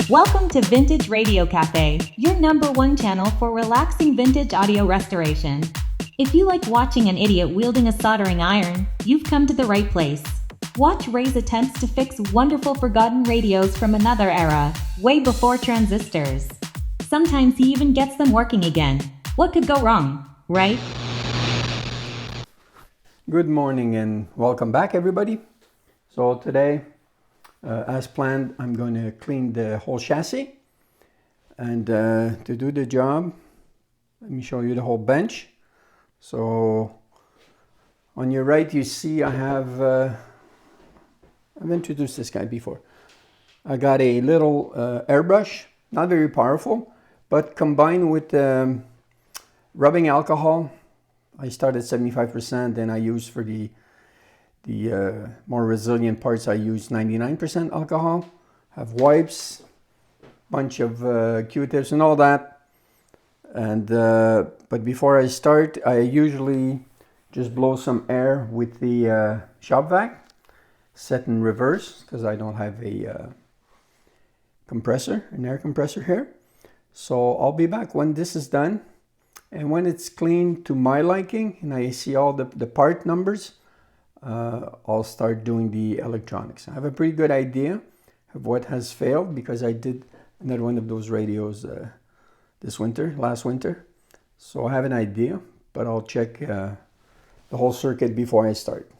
Welcome to Vintage Radio Café, your #1 channel for relaxing vintage audio restoration. If you like watching an idiot wielding a soldering iron, you've come to the right place. Watch Ray's attempts to fix wonderful forgotten radios from another era, way before transistors. Sometimes he even gets them working again. What could go wrong, right? Good morning and welcome back, everybody. So today, as planned, I'm going to clean the whole chassis, and to do the job, let me show you the whole bench. So on your right, you see I have I've introduced this guy before. I got a little airbrush, not very powerful, but combined with rubbing alcohol. I start at 75%, then I use for the more resilient parts, I use 99% alcohol. Have wipes, bunch of Q-tips and all that. And but before I start, I usually just blow some air with the shop vac, set in reverse because I don't have a compressor, an air compressor here. So I'll be back when this is done. And when it's clean to my liking and I see all the part numbers, I'll start doing the electronics. I have a pretty good idea of what has failed because I did another one of those radios last winter. So I have an idea, but I'll check the whole circuit before I start.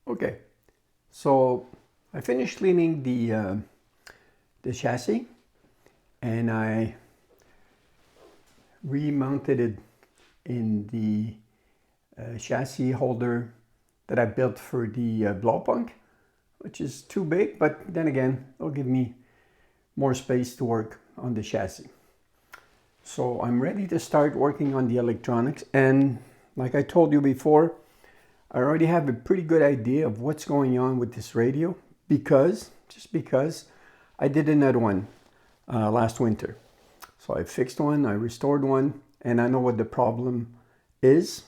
Okay, so I finished cleaning the chassis, and I remounted it in the chassis holder that I built for the blow punk, which is too big, but then again, it'll give me more space to work on the chassis. So I'm ready to start working on the electronics, and like I told you before, I already have a pretty good idea of what's going on with this radio just because I did another one last winter. So I fixed one, I restored one, and I know what the problem is,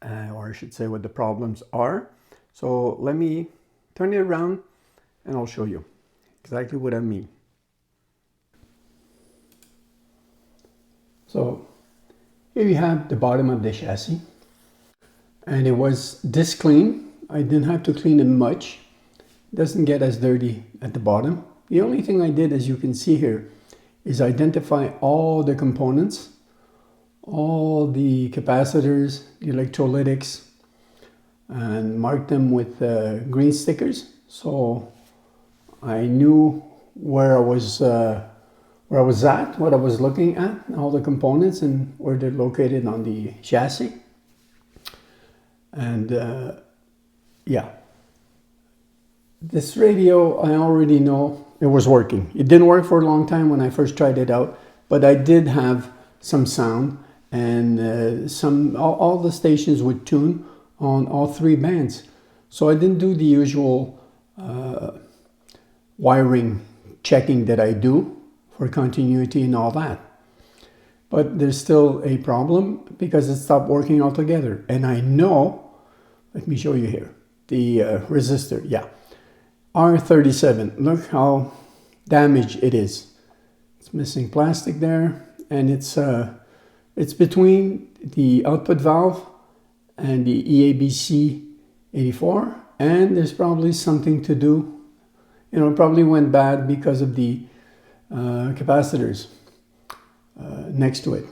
or I should say what the problems are. So let me turn it around and I'll show you exactly what I mean. So here you have the bottom of the chassis, and it was this clean. I didn't have to clean it much. It doesn't get as dirty at the bottom. The only thing I did, as you can see here, is identify all the components, all the capacitors, the electrolytics, and mark them with green stickers. So I knew where I was at, what I was looking at, all the components and where they're located on the chassis. And yeah, this radio, I already know it was working. It didn't work for a long time when I first tried it out, but I did have some sound, and all the stations would tune on all 3 bands. So I didn't do the usual wiring checking that I do for continuity and all that. But there's still a problem because it stopped working altogether. And I know, let me show you here, the resistor, yeah. R37, look how damaged it is. It's missing plastic there, and it's between the output valve and the EABC 84, and there's probably something to do. You know, it probably went bad because of the capacitors next to it.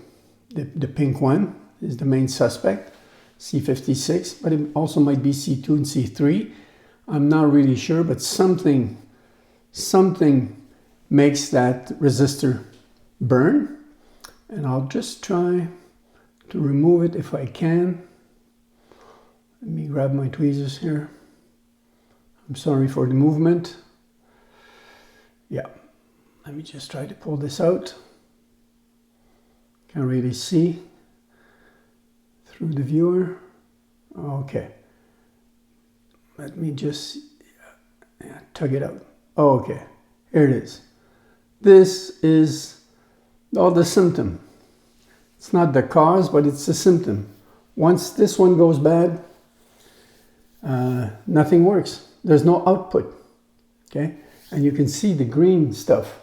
The pink one is the main suspect, C56, but it also might be C2 and C3. I'm not really sure, but something makes that resistor burn. And I'll just try to remove it if I can. Let me grab my tweezers here. I'm sorry for the movement. Yeah, let me just try to pull this out. Can't really see through the viewer. Okay. Let me just tug it out. Okay, here it is. This is the symptom. It's not the cause, but it's the symptom. Once this one goes bad, nothing works. There's no output, okay? And you can see the green stuff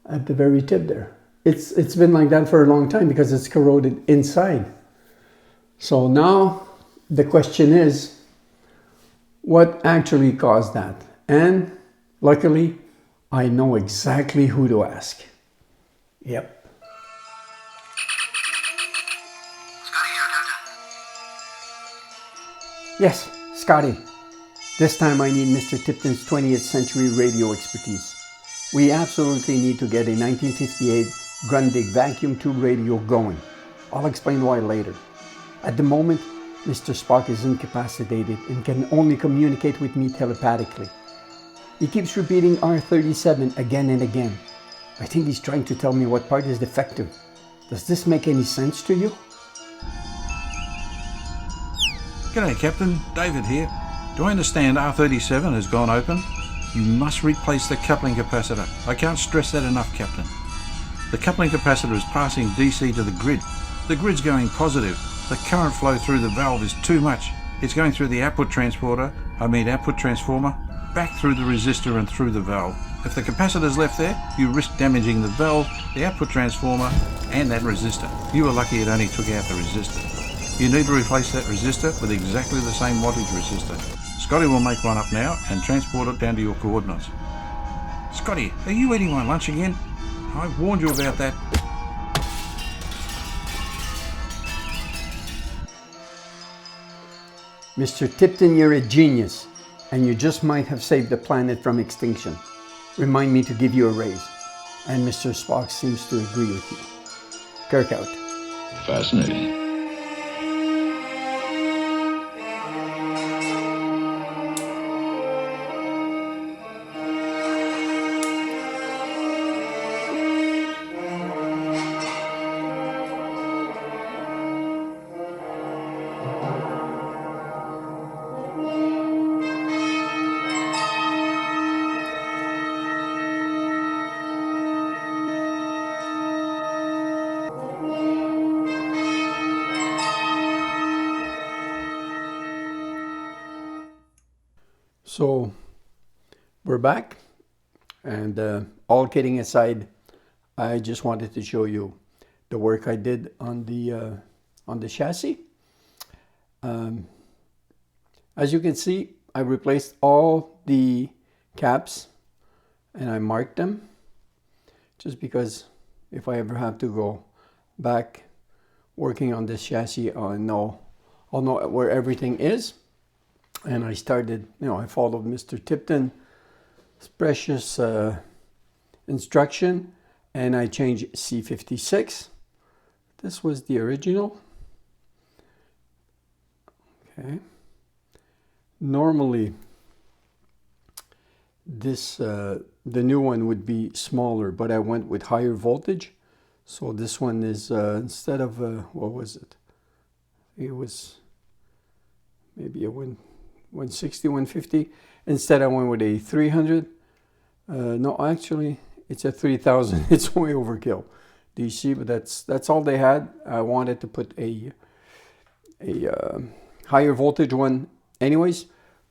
at the very tip there. It's been like that for a long time because it's corroded inside. So now the question is, what actually caused that? And luckily, I know exactly who to ask. Yep. Yes, Scotty. This time I need Mr. Tipton's 20th century radio expertise. We absolutely need to get a 1958 Grundig vacuum tube radio going. I'll explain why later. At the moment, Mr. Spock is incapacitated and can only communicate with me telepathically. He keeps repeating R37 again and again. I think he's trying to tell me what part is defective. Does this make any sense to you? G'day Captain, David here. Do I understand R37 has gone open? You must replace the coupling capacitor. I can't stress that enough, Captain. The coupling capacitor is passing DC to the grid. The grid's going positive. The current flow through the valve is too much. It's going through the output transformer, back through the resistor and through the valve. If the capacitor's left there, you risk damaging the valve, the output transformer, and that resistor. You were lucky it only took out the resistor. You need to replace that resistor with exactly the same wattage resistor. Scotty will make one up now and transport it down to your coordinates. Scotty, are you eating my lunch again? I warned you about that. Mr. Tipton, you're a genius, and you just might have saved the planet from extinction. Remind me to give you a raise. And Mr. Spock seems to agree with you. Kirk out. Fascinating. So we're back, and all kidding aside, I just wanted to show you the work I did on the chassis. As you can see, I replaced all the caps and I marked them, just because if I ever have to go back working on this chassis, I'll know where everything is. And I started, I followed Mr. Tipton's precious instruction, and I changed C56. This was the original. Okay. Normally, this the new one would be smaller, but I went with higher voltage. So this one is instead of what was it? It was maybe a 160, 150. Instead, I went with a 300. No, actually, it's a 3000. It's way overkill, DC, but that's all they had. I wanted to put a higher voltage one anyways,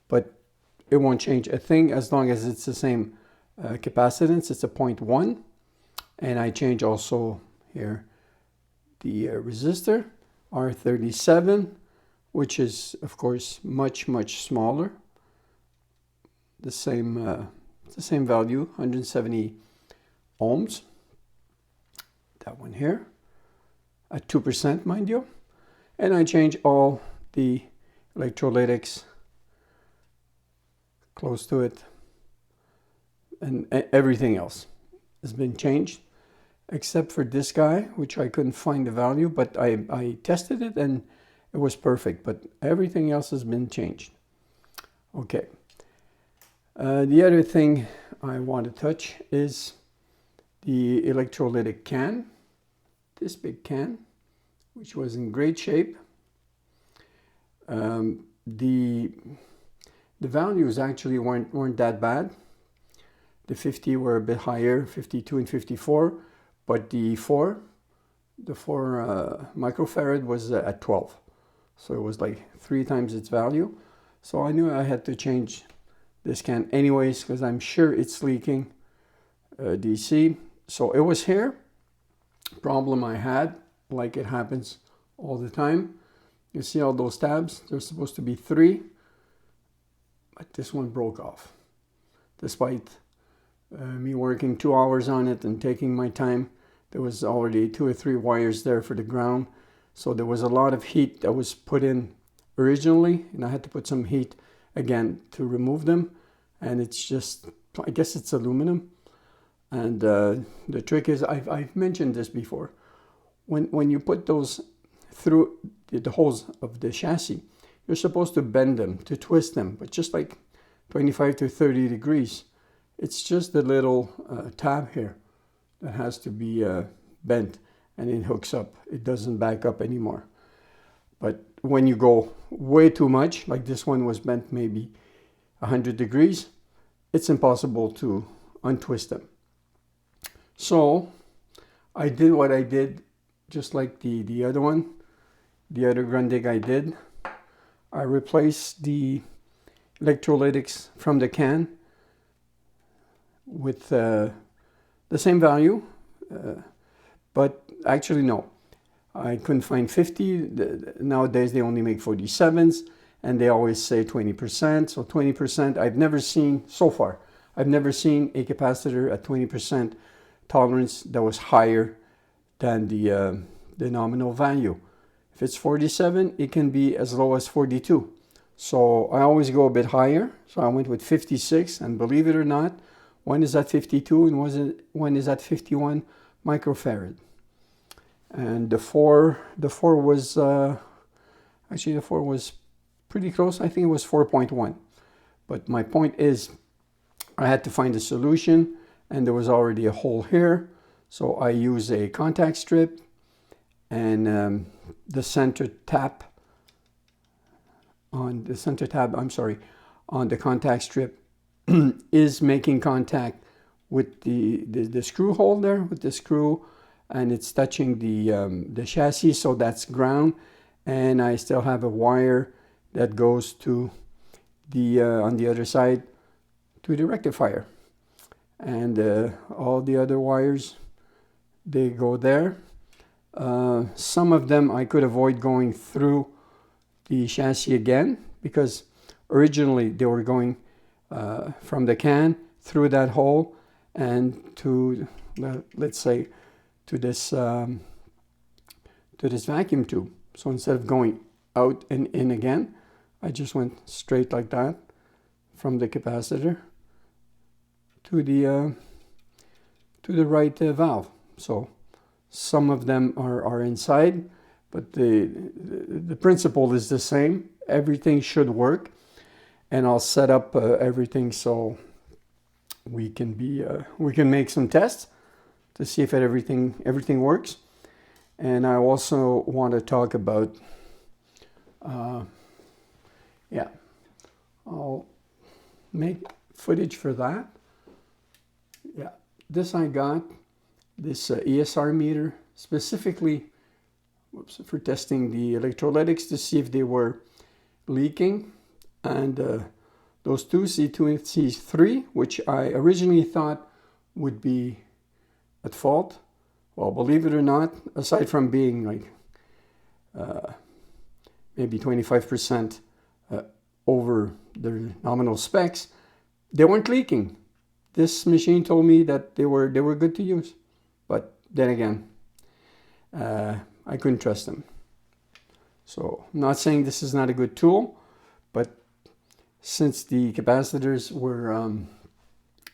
but it won't change a thing as long as it's the same capacitance. It's a 0.1, and I change also here the resistor R37, which is of course much smaller. The same value, 170 ohms. That one here at 2%, mind you. And I change all the electrolytics close to it, and everything else has been changed except for this guy, which I couldn't find the value, but I tested it and it was perfect, but everything else has been changed. Okay. The other thing I want to touch is the electrolytic can, this big can, which was in great shape. The values actually weren't that bad. The 50 were a bit higher, 52 and 54, but the 4 microfarad was at 12. So it was like 3 times its value. So I knew I had to change this can anyways, because I'm sure it's leaking DC. So it was here. Problem I had, like it happens all the time. You see all those tabs? There's supposed to be 3, but this one broke off. Despite me working 2 hours on it and taking my time, there was already 2 or 3 wires there for the ground. So there was a lot of heat that was put in originally, and I had to put some heat again to remove them. And it's just, I guess it's aluminum. And the trick is, I've mentioned this before, when you put those through the holes of the chassis, you're supposed to bend them, to twist them, but just like 25 to 30 degrees. It's just the little tab here that has to be bent, and it hooks up. It doesn't back up anymore. But when you go way too much, like this one was bent maybe 100 degrees, it's impossible to untwist them. So I did what I did, just like the other one, the other Grundig I did. I replaced the electrolytics from the can with the same value, but actually no, I couldn't find 50. Nowadays they only make 47s, and they always say 20%. So 20%, I've never seen so far. I've never seen a capacitor at 20% tolerance that was higher than the nominal value. If it's 47, it can be as low as 42. So I always go a bit higher. So I went with 56, and believe it or not, one is at 52 and one is at 51 microfarad. And the four was actually the 4 was pretty close. I think it was 4.1. But my point is, I had to find a solution, and there was already a hole here. So I use a contact strip, and the center tab on the contact strip is making contact with the screw hole there, with the screw, and it's touching the chassis, so that's ground. And I still have a wire that goes to the on the other side to the rectifier, and all the other wires, they go there. Some of them I could avoid going through the chassis again, because originally they were going from the can through that hole and to, let's say, to this vacuum tube. So instead of going out and in again, I just went straight like that from the capacitor to the right valve. So some of them are inside, but the principle is the same. Everything should work, and I'll set up everything so we can make some tests to see if everything works. And I also want to talk about I'll make footage for that. Yeah, this I got this ESR meter specifically for testing the electrolytics to see if they were leaking, and those two, C2 and C3, which I originally thought would be at fault. Well, believe it or not, aside from being like maybe 25% over their nominal specs, they weren't leaking. This machine told me that they were good to use, but then again, I couldn't trust them. So I'm not saying this is not a good tool, but since the capacitors were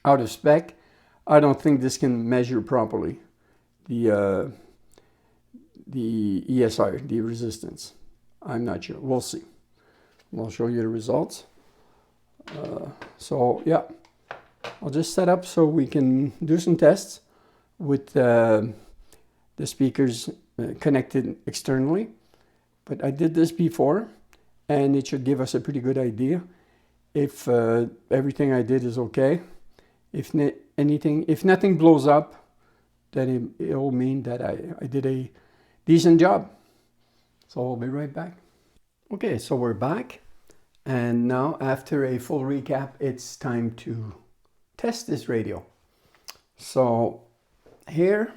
out of spec, I don't think this can measure properly the ESR, the resistance. I'm not sure. We'll see. I'll show you the results. So yeah, I'll just set up so we can do some tests with the speakers connected externally. But I did this before, and it should give us a pretty good idea if everything I did is okay. If nothing blows up, then it'll mean that I did a decent job. So I'll be right back. Okay, so we're back. And now, after a full recap, it's time to test this radio. So here,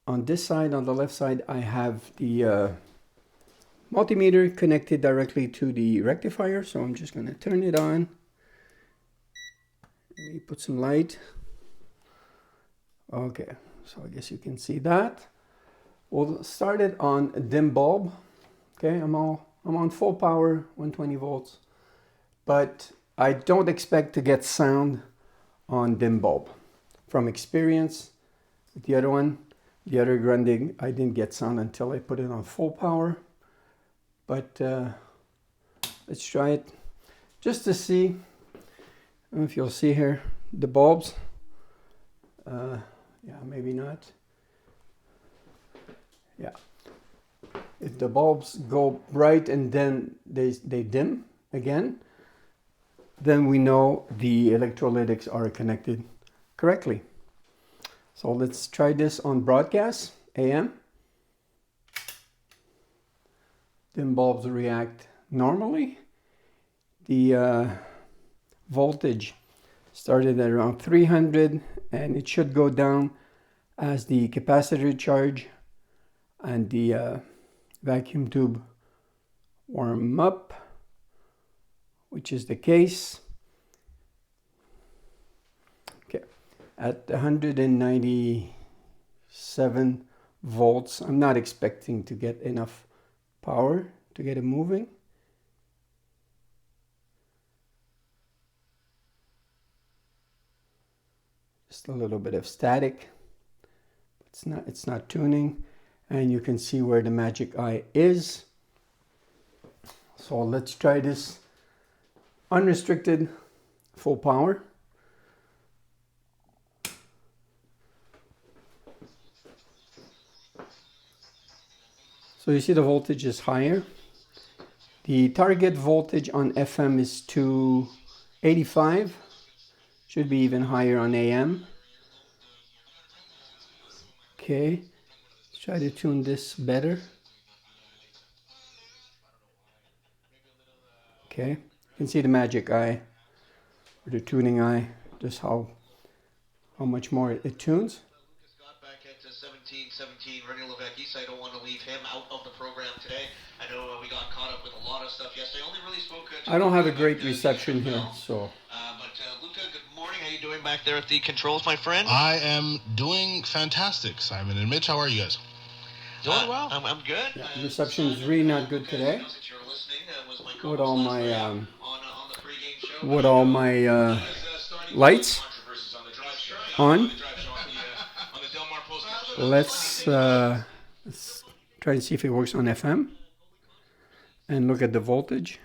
on this side, on the left side, I have the multimeter connected directly to the rectifier. So I'm just going to turn it on. Let me put some light. Okay, so I guess you can see that. We'll start it on a dim bulb. Okay, I'm on full power, 120 volts, but I don't expect to get sound on dim bulb. From experience with the other one, the other Grundig, I didn't get sound until I put it on full power. But let's try it just to see. I don't know if you'll see here the bulbs. Yeah, maybe not. Yeah. If the bulbs go bright and then they dim again, then we know the electrolytics are connected correctly. So let's try this on broadcast, AM. Dim bulbs react normally. The voltage started at around 300, and it should go down as the capacitor charge and the vacuum tube warm up, which is the case. Okay, at 197 volts, I'm not expecting to get enough power to get it moving. Just a little bit of static, but It's not tuning, and you can see where the magic eye is. So let's try this unrestricted full power. So you see the voltage is higher. The target voltage on FM is 285. Should be even higher on AM. Okay, let's try to tune this better. Okay, you can see the magic eye, or the tuning eye, just how much more it tunes. Back at 17-17, René Levesque, so I don't want to leave him out of the program today. I know we got caught up with a lot of stuff yesterday. Only really spoke to I don't have a great reception here, so. But Luca, good morning. How you doing back there at the controls, my friend? I am doing fantastic, Simon and Mitch. How are you guys? Doing well. I'm good. Yeah, the reception is really not good today. With all my lights on. Let's try and see if it works on FM and look at the voltage.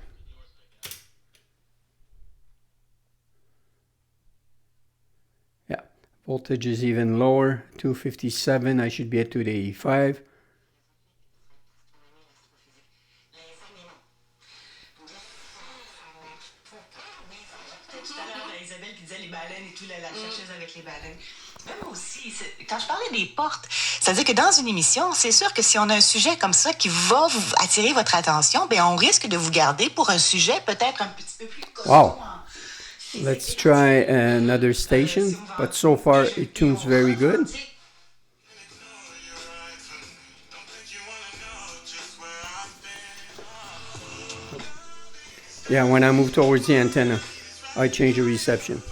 Yeah, voltage is even lower, 257. I should be at 285. Même aussi, quand je parlais des portes, c'est-à-dire que dans une émission, c'est sûr que si on a un sujet comme ça qui va vous attirer votre attention, ben on risque de vous garder pour un sujet peut-être un petit peu plus costaud. Wow. Let's try another station, but so far it tunes very good. Yeah, when I move towards the antenna, I change the reception.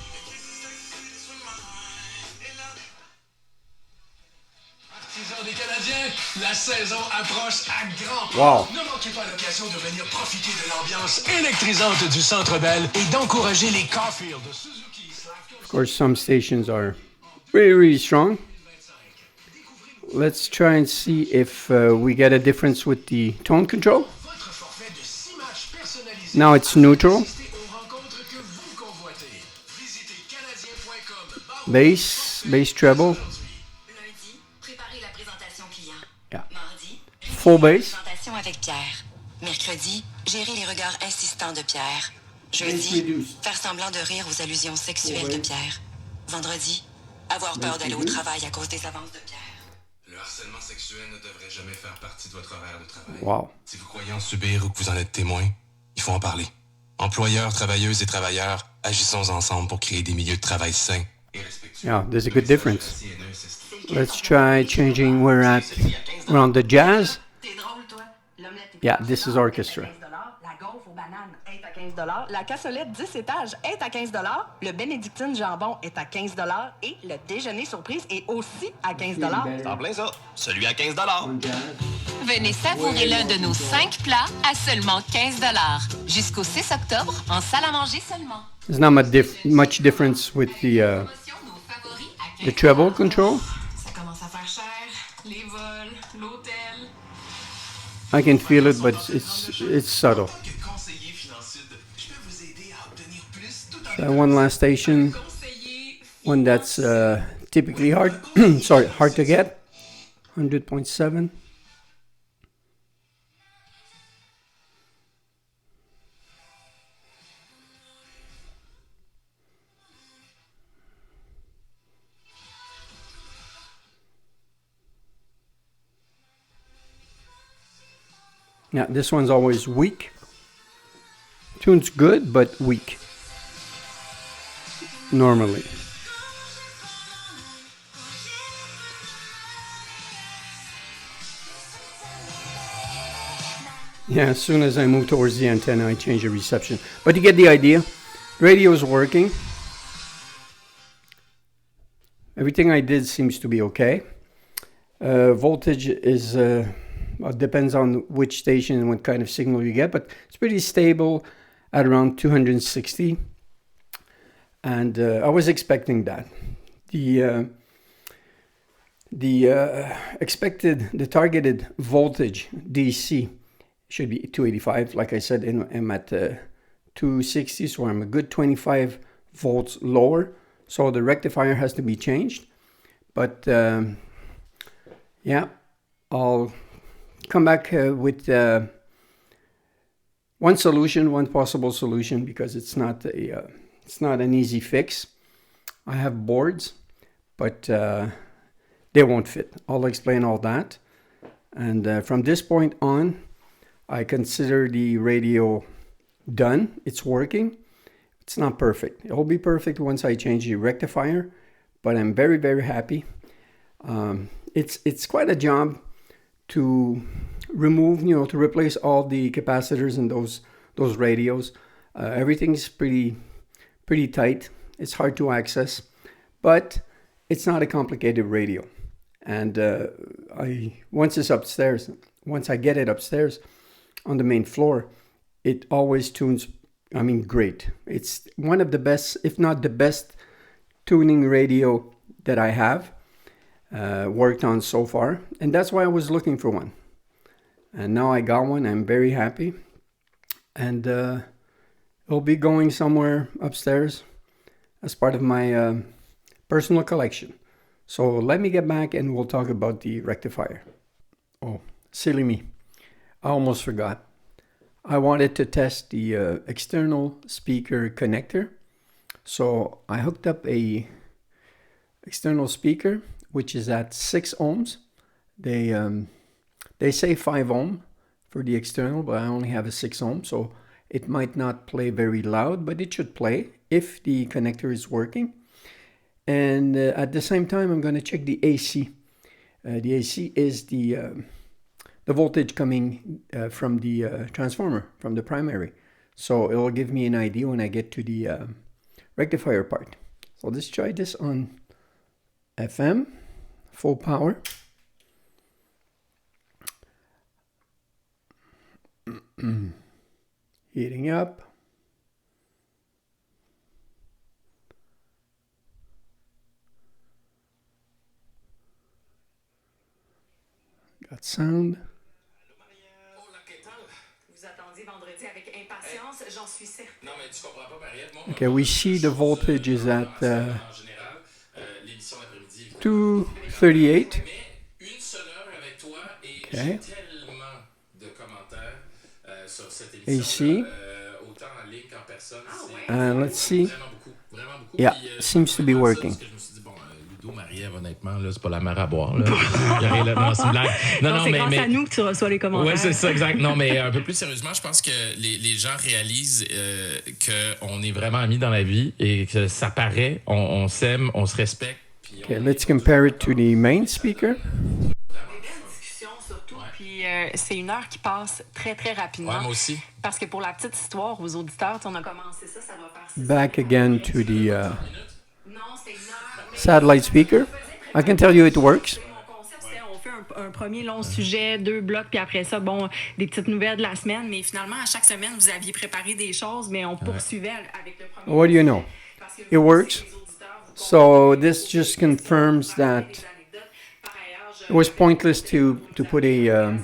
La saison approche à grands pas. Wow. Ne manquez pas l'occasion de venir profiter de l'ambiance électrisante du Centre Bell et d'encourager les Café de Suzuki. Of course, some stations are really, really strong. Let's try and see if we get a difference with the tone control. Now it's neutral. Bass treble. Yeah. Full bass. Présentation avec Pierre. Mercredi, gérer les regards insistants de Pierre. Jeudi, faire semblant de rire aux allusions sexuelles de Pierre. Vendredi, avoir peur d'aller au travail à cause des avances de Pierre. Le harcèlement sexuel ne devrait jamais faire partie de votre horaire de travail. Wow. Si vous croyez en subir ou que vous en êtes témoin, il faut en parler. Employeurs, travailleuses et travailleurs, agissons ensemble pour créer des milieux de travail sains et respectueux. Yeah, there's a good difference. Let's try changing where at around the jazz. Yeah, this is orchestra. La gaufre aux bananes est à 15 $. La cassolette 10 étages est à 15 $. Le bénédictine jambon est à 15 $ et le déjeuner surprise est aussi à 15 $. En plein ça. Celui à 15 $. Venez savourer l'un de nos 5 plats à seulement 15 $. Jusqu'au 6 octobre, en salle à manger seulement. There's not much difference with the treble control. Ça commence à faire cher. Les vols, l'hôtel. I can feel it, but it's subtle. Try one last station, one that's typically hard to get. 100.7. Now this one's always weak. Tune's good, but weak. Normally. Yeah, as soon as I move towards the antenna, I change the reception. But you get the idea. Radio is working. Everything I did seems to be okay. Voltage is depends on which station and what kind of signal you get, but it's pretty stable at around 260. And I was expecting that. the targeted voltage DC should be 285. Like I said, I'm at 260, so I'm a good 25 volts lower. So the rectifier has to be changed. But yeah, I'll come back with one solution, one possible solution, because it's not an easy fix. I have boards, but they won't fit. I'll explain all that. And from this point on, I consider the radio done. It's working. It's not perfect. It'll be perfect once I change the rectifier, but I'm very, very happy. It's quite a job to remove, to replace all the capacitors in those radios. Everything's pretty tight. It's hard to access, but it's not a complicated radio. And once I get it upstairs on the main floor, it always tunes, great. It's one of the best, if not the best, tuning radio that I have worked on so far. And that's why I was looking for one. And now I got one. I'm very happy. And it'll be going somewhere upstairs as part of my personal collection. So let me get back and we'll talk about the rectifier. Oh, silly me. I almost forgot. I wanted to test the external speaker connector. So I hooked up a external speaker, which is at 6 ohms. They say 5 ohm for the external, but I only have a 6 ohm. So it might not play very loud, but it should play if the connector is working. And at the same time, I'm going to check the AC. The AC is the voltage coming from the transformer, from the primary. So it'll give me an idea when I get to the rectifier part. So let's try this on FM, full power. Heating up. Got sound. Okay, we see the voltage is at 238. Okay. AC. Let's see. Yeah, seems to be working. Honnêtement, là, c'est pas la mer à boire. Là. Non, c'est une blague. Non, c'est grâce à nous que tu reçois les commentaires. Oui, c'est ça, exact. Non, mais un peu plus sérieusement, je pense que les gens réalisent qu'on est vraiment amis dans la vie et que ça paraît, on s'aime, on se respecte. Okay, let's compare it to the main speaker. Puis c'est une heure qui passe très, très rapidement. Ouais, moi aussi. Parce que pour la petite histoire, aux auditeurs, on a commencé ça va faire... Back again to the satellite speaker. I can tell you it works. On fait un premier long sujet, 2 blocs, puis après ça, des petites nouvelles de la semaine. Mais finalement, à chaque semaine, vous aviez préparé des choses, mais on poursuivait avec le premier. What do you know? It works. So this just confirms that it was pointless to put a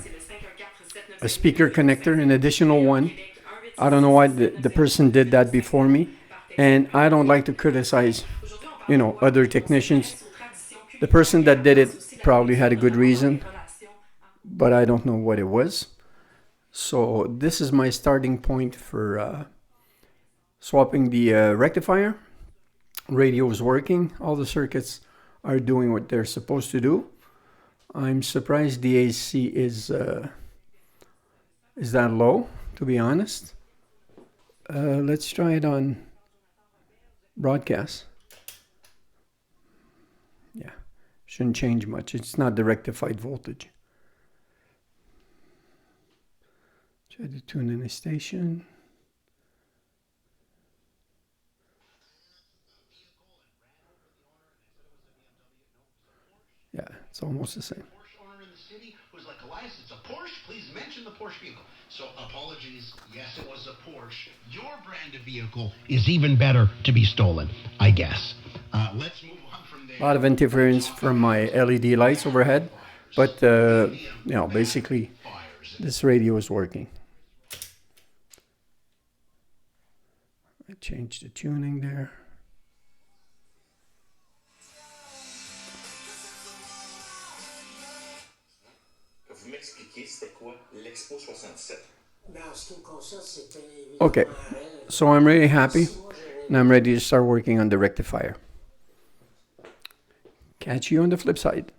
speaker connector, an additional one. I don't know why the person did that before me, and I don't like to criticize, other technicians. The person that did it probably had a good reason, but I don't know what it was. So this is my starting point for swapping the rectifier. Radio is working. All the circuits are doing what they're supposed to do. I'm surprised the AC is that low, to be honest. Let's try it on broadcast. Yeah, shouldn't change much. It's not the rectified voltage. Try to tune in a station. Yeah, it's almost the same. advise it's a Porsche, please mention the Porsche vehicle. So apologies, yes, it was a Porsche. Your brand of vehicle is even better to be stolen, I guess. Let's move on from there. A lot of interference from my LED lights overhead, but basically this radio is working. I changed the tuning there. Vous m'expliquez c'était quoi l'Expo 67? Okay, so I'm really happy and I'm ready to start working on the rectifier. Catch you on the flip side.